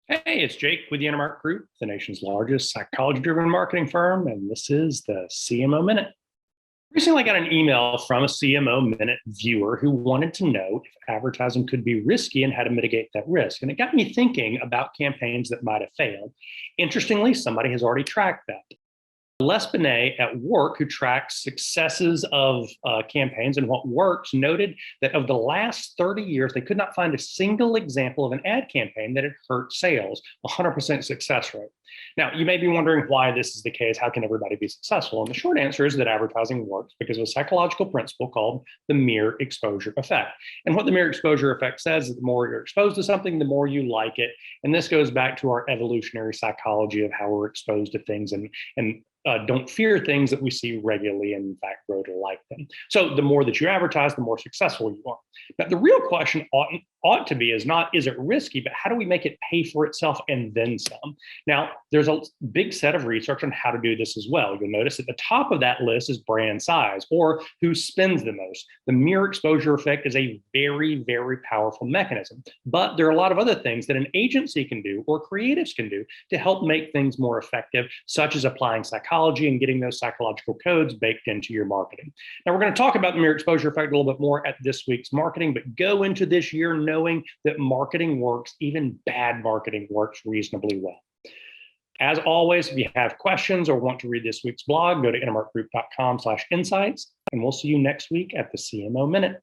Hey, it's Jake with the Intermark Group, the nation's largest psychology-driven marketing firm, and this is the CMO Minute. Recently, I got an email from a CMO Minute viewer who wanted to know if advertising could be risky and how to mitigate that risk. And it got me thinking about campaigns that might have failed. Interestingly, somebody has already tracked that. Les Binet at work, who tracks successes of campaigns and what works, noted that of the last 30 years, they could not find a single example of an ad campaign that had hurt sales, 100% success rate. Now, you may be wondering why this is the case. How can everybody be successful? And the short answer is that advertising works because of a psychological principle called the mere exposure effect. And what the mere exposure effect says is the more you're exposed to something, the more you like it. And this goes back to our evolutionary psychology of how we're exposed to things and don't fear things that we see regularly and in fact grow to like them. So the more that you advertise, the more successful you are. But the real question ought to be is not, is it risky, but how do we make it pay for itself and then some? Now, there's a big set of research on how to do this as well. You'll notice at the top of that list is brand size or who spends the most. The mere exposure effect is a very, very powerful mechanism. But there are a lot of other things that an agency can do or creatives can do to help make things more effective, such as applying psychology and getting those psychological codes baked into your marketing. Now, we're going to talk about the mere exposure effect a little bit more at this week's marketing, but go into this year knowing that marketing works, even bad marketing works reasonably well. As always, if you have questions or want to read this week's blog, go to intermarkgroup.com/insights, and we'll see you next week at the CMO Minute.